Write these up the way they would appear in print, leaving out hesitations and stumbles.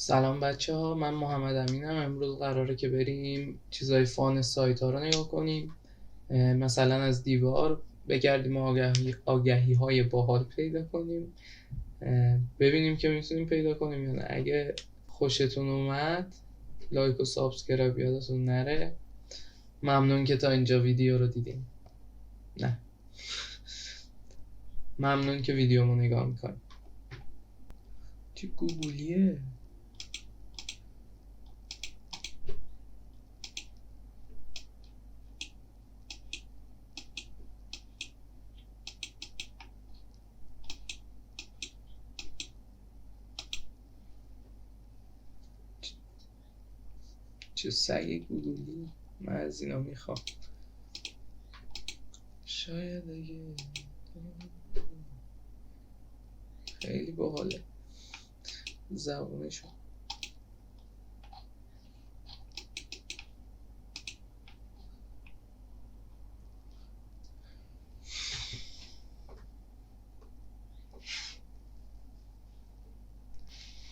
سلام بچه ها، من محمد امینم. امروز قراره که بریم چیزای فان سایت ها رو نگاه کنیم. مثلا از دیوار بگردیم و آگهی های باحال پیدا کنیم. ببینیم که میتونیم پیدا کنیم یا نه. اگه خوشتون اومد لایک و سابسکرایب یادتون نره. ممنون که تا اینجا ویدیو رو دیدیم. نه، ممنون که ویدیومو نگاه میکنیم. چه گوگلیه؟ چه سگ گوگلی؟ من از اینا میخوام. شاید اگه خیلی باحاله زبونشون.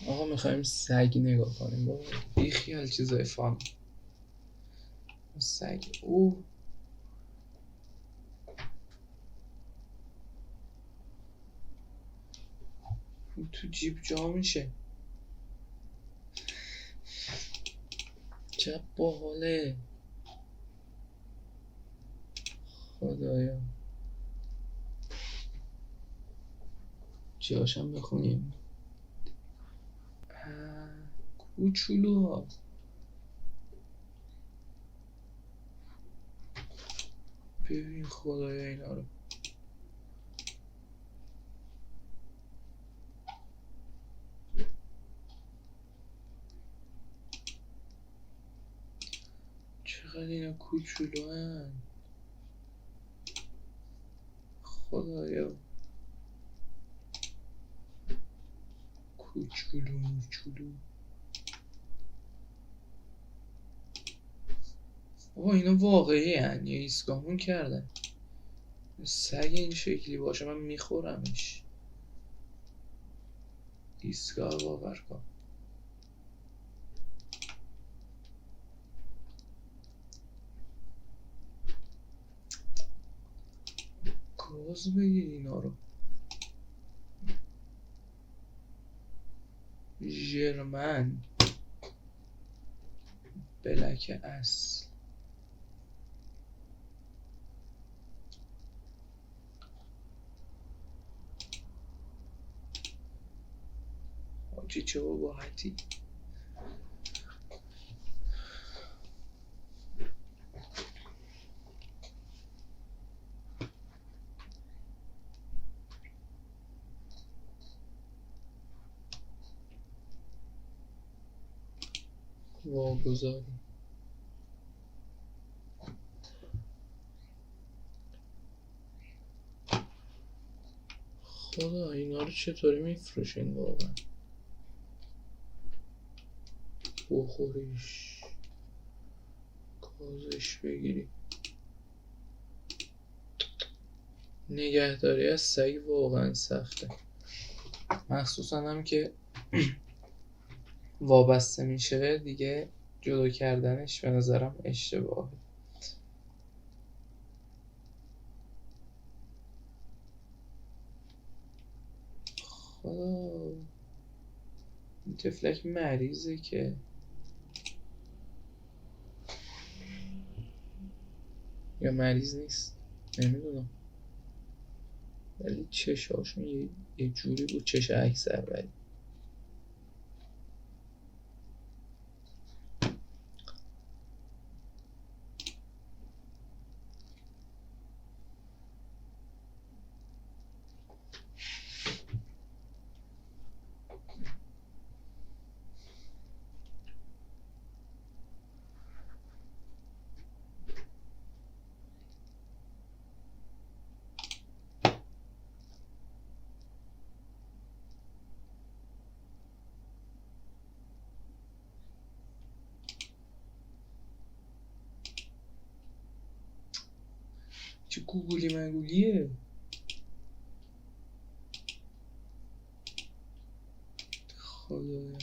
آقا میخوایم سگ نگاه کنیم بابا، بیخیال چیزای فان. سگ او تو جیب جا میشه. چه باحاله خدایا. جاشم بخونیم. کوچولو ها. ببین خدایا اینا رو. چقدر اینا کوچولو هن. خدایا کوچولو موچولو. آقا اینا واقعی هن یا ایسکامون کردن؟ سگ این شکلی باشه من میخورمش. ایستگاه باور کن. گاز بگیر اینا رو. ژرمن بلک اصل. حاجی چه باحتی. واگذاری. خدا اینا رو چطوری میفروشین واقعا؟ بخوریش گازش بگیری. نگهداری از سگ واقعا سخته، مخصوصا هم که وابسته میشه دیگه. جدا کردنش به نظرم اشتباهه. خدا این تفلک مریضه که یا مریض نیست نمیدونم، ولی چشاشون یه جوری بود، چش اکثر. ولی چه گوگلی مگولیه. خدایا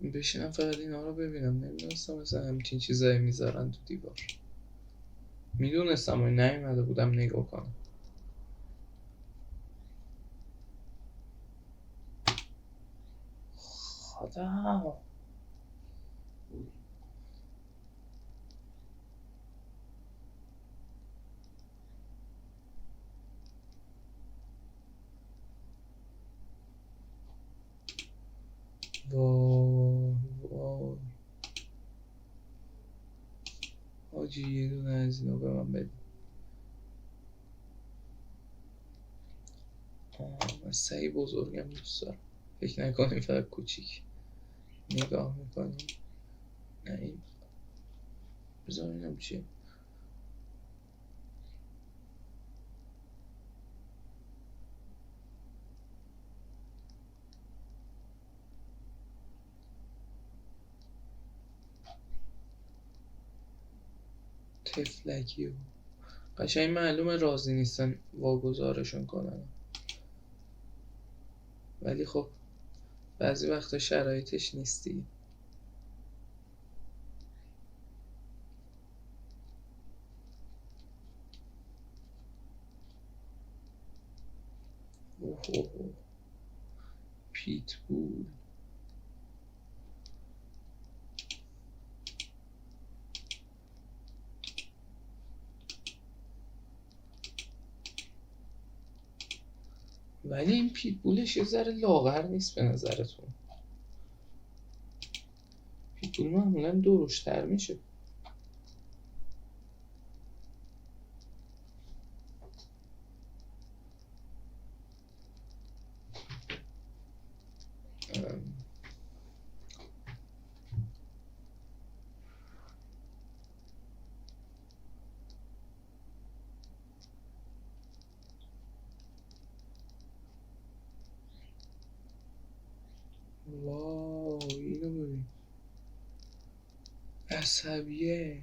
بشینم فقط اینا رو ببینم. نمیدونستم مثلا همچین چیزایی میذارن تو دیوار. میدونستم ولی نیومده بودم نگاه کنم. خدا. وای وای حاجی یه دونه از اینا به من بده. من سعی بزرگم دوست دارم. فکر نکنیم فقط کوچیک نگاه میکنیم. نه این بذار ببینم چیه. تفلکی و قشنگ معلومه راضی نیستن واگذارشون کنن، ولی خب بعضی وقتا شرایطش نیستی. اوه اوه اوه. پیتبول. ولی این پیتبولش یه ذره لاغر نیست به نظرتون؟ پیتبول معمولا درشتر میشه. واو اینو ببین، عصبیه.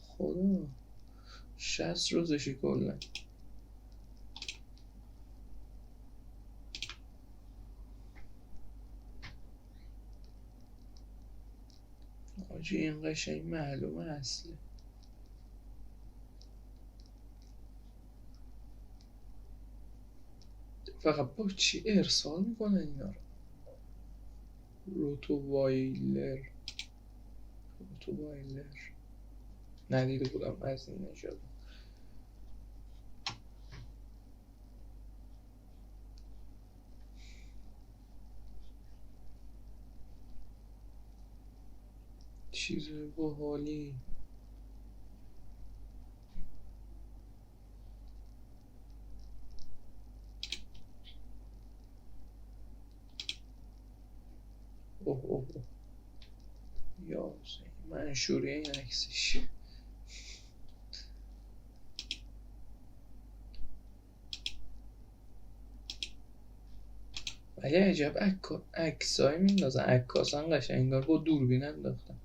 خدا 60 روزشی کلا. آجی این قشنگ معلومه اصله. فقط با چی ارسال میکنن اینا رو؟ روتووایلر. ندیده بودم از این نژاد. چیزای باحالی. اوه اوه اوه. یا حسین منشوریه این عکسش. ولی عجب عکسایی میندازن. عکاسان قشنگ انگار با دوربین انداختن.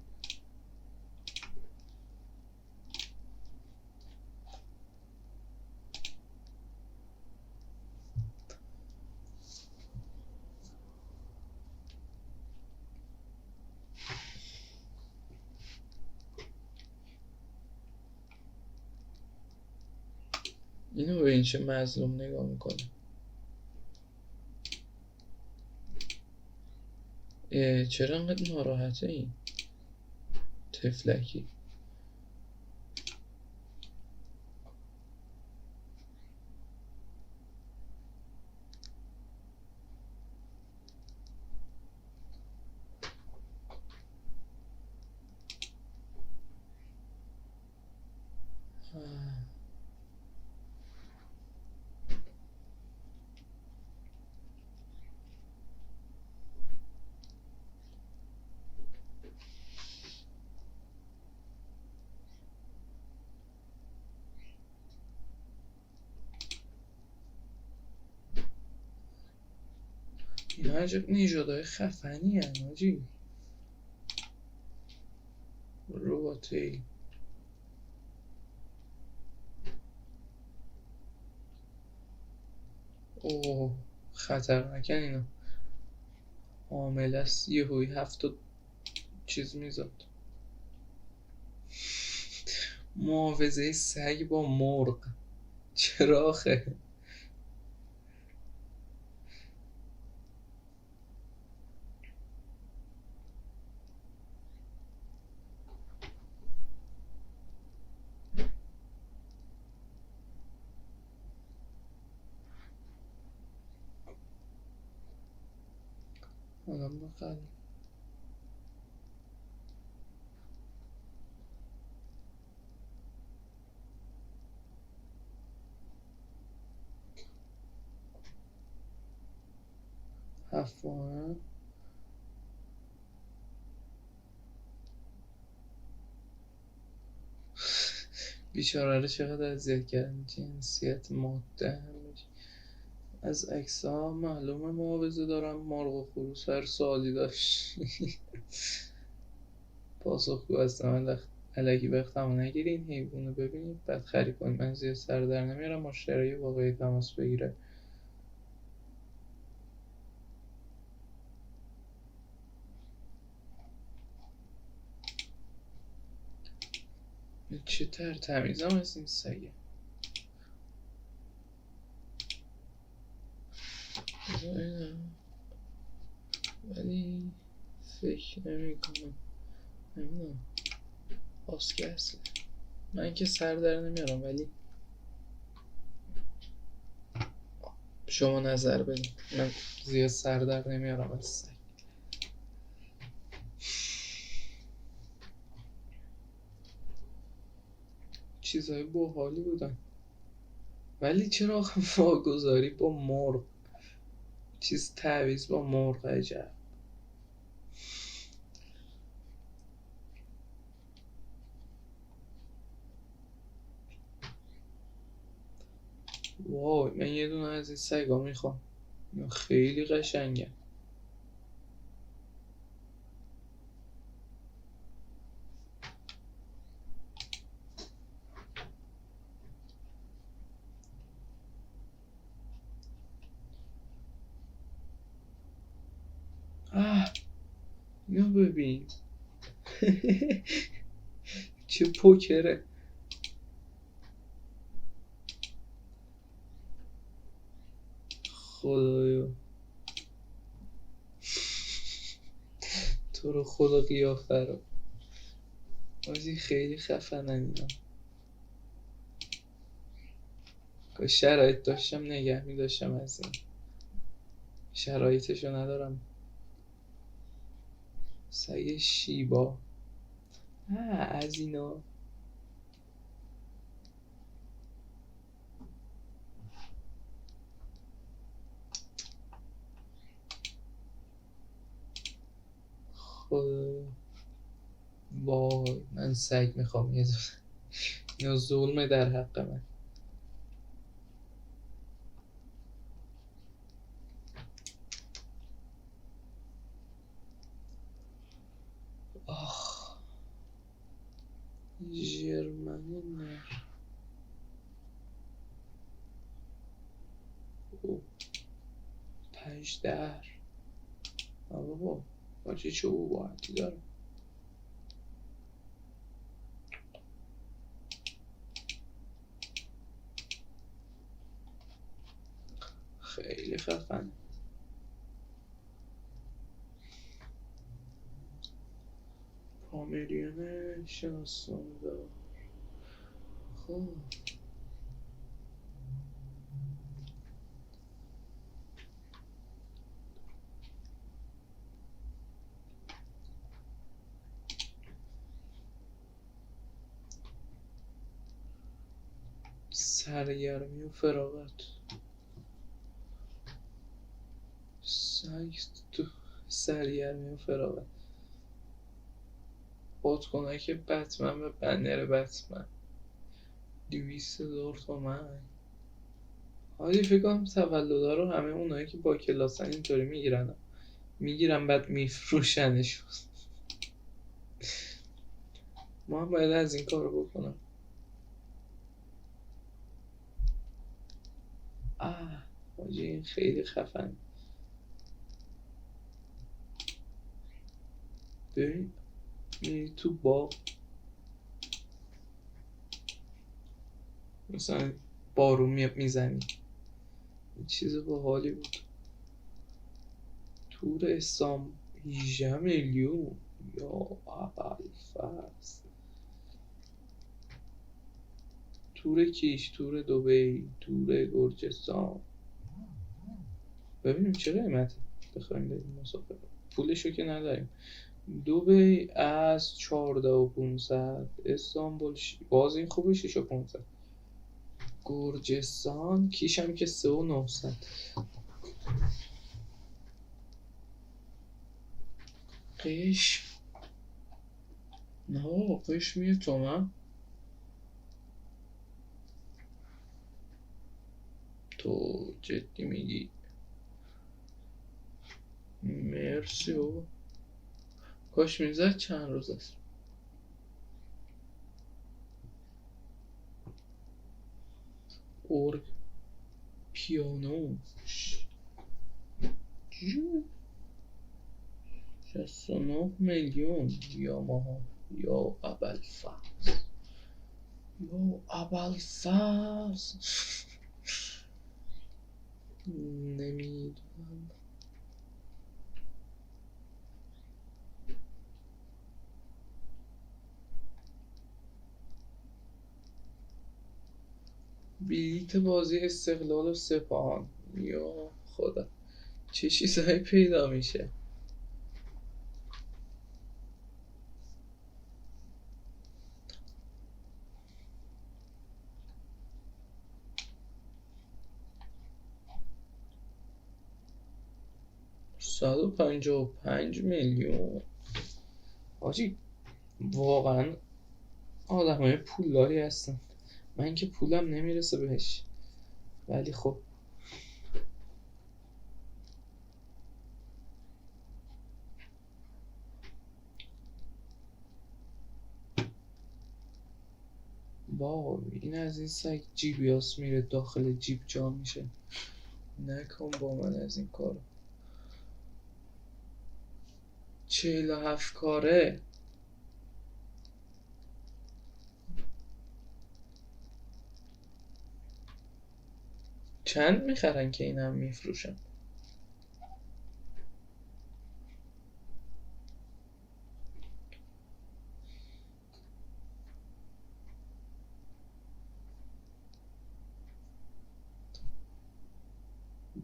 اینو به این چه مظلوم نگاه میکنه. چرا انقدر ناراحته این تفلکی؟ اینا عجب نژادهای خفنی هن آجی. رباتی. اوه خطرنکن اینا. حامله است یهویی 7 چیز میزد. محافظه سگ با مرغ. چرا آخه؟ آدم بخل. هفت ماه. بیچاره رو چقدر اذیت کردن. جنسیت ماده از عکس ها معلومه محافظه دارم. مرغ و خروس هر سوالی داشت. پاسخگو هستم. الکی بختمو نگیرین، حیوانو ببینید بعد خرید کنید. من زیاد سر در نمیارم، مشتری واقعی تماس بگیره. چه تمیزم از این سگه. ولی فکر نمی کنم. نمیدونم آسکه اصله. من که سر در نمیارم، ولی شما نظر بدین. من زیاد سر در نمیارم از سگ. چیزهای باحالی بودن، ولی چرا آخه واگذاری با مرغ؟ چیز تعویض با مرغ عجب. وای من یه دونه از این سگا میخوام، خیلی قشنگه. اینو ببین. چه پوکره. خدایا تو رو خدا قیافه رو. بازی خیلی خفنن اینا. شرایط داشتم نگه میداشتم از این. شرایطشو ندارم. سگ شیبا. از اینا. خدایا وای من سگ میخوام یه دونه. اینا ظلمه در حق من. آخ ژرمن نر. او پژدر. بابا باشه چه باحتی داره. خیلی خفن. پامریان شناساندار. خب سرگرمی و فراغت. سگ تو سرگرمی و فراغت. بادکنک بتمن و بنر بتمن. 200,000 تومن. حالی فکر کنم تولدا رو همه اونایی که با کلاسن اینطوری میگیرن بعد میفروشنشون. ما هم باید از این کار بکنم. حاجی این خیلی خفن. ببین میری تو باغ، مثلا بارون میزنی. این چیز باحالی بود. تور اسلام 18 میلیون یا ابوالفضل. تور کیش، تور دبی، تور گرجستان. ببینیم چه قیمته بخوایم بریم مسافرت. پولشو که نداریم. دبی از 14,500، استانبول باز این خوبه 6,500. گرجستان کیشم که 3,900. قش نه قش میه تومن. تو جدی میگی؟ مرسی بابا. کاش میزد چند روز است. ارگ پیانو 69 میلیون. یا ماها یا ابوالفضل، یا ابوالفضل. نمیدونم. بلیت بازی استقلال و سپاهان. یا خدا چه چیزایی پیدا میشه. $155 میلیون. حاجی واقعا آدم های پولداری هستن. من که پولم نمیرسه بهش، ولی خب با این از این سگ جیبیاس میره داخل جیب جا میشه. نکن با من از این کار. 47 کاره. چند میخرن که این هم میفروشن؟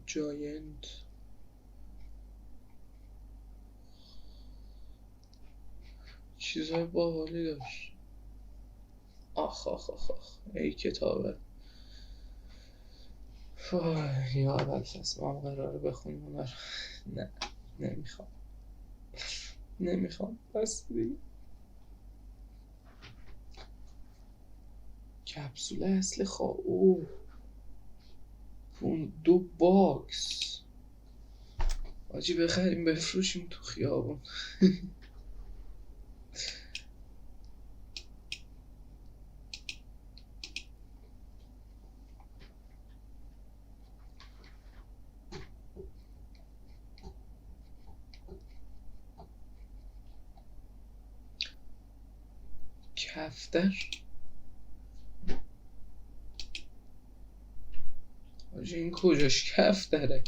جاینت چیزای باحالی داشت. آخ آخ آخ آخ ای کتابه. یا ابوالفضل ما هم قراره بخونیم اون رو. نه نمیخوام، نمیخوام بس دیگه. کپسول اصل اوه 2 باکس. آجی بخریم بفروشیم تو خیابون. کفتر آجی این کجاش کفتره؟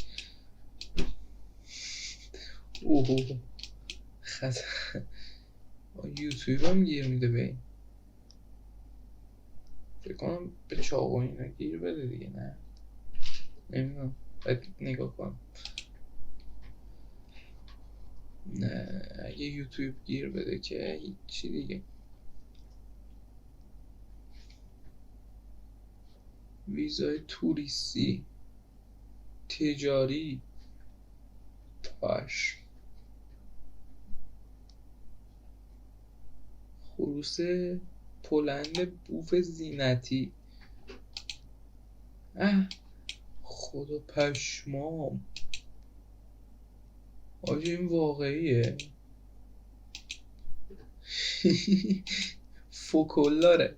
اوه خطر. یوتیوب هم گیر میده به این. فکر کنم به چاقو اینا گیر بده دیگه. نه نمیدونم، باید نگاه کنم. نه اگه یوتیوب گیر بده که هیچی دیگه. ویزای توریستی تجاری پاش. خروس پلند بوف زینتی. خدا پشمام. آجی این واقعیه. فوکولاره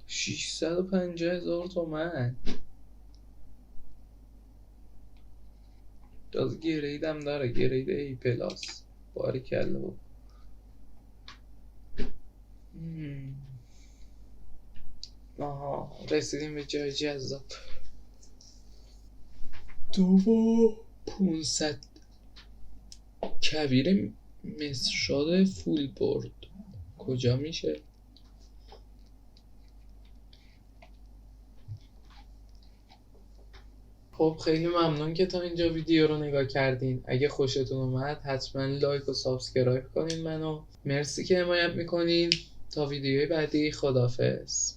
650,000 تومن. تازه گریدم داره، گرید ای پلاس. باریکلا. آها رسیدیم به جای جذاب. 2500 کویر مصرشاد فول برد کجا میشه؟ خب خیلی ممنون که تا اینجا ویدیو رو نگاه کردین. اگه خوشتون اومد حتما لایک و سابسکرایب کنین منو. مرسی که حمایت میکنین. تا ویدیوی بعدی، خداحافظ.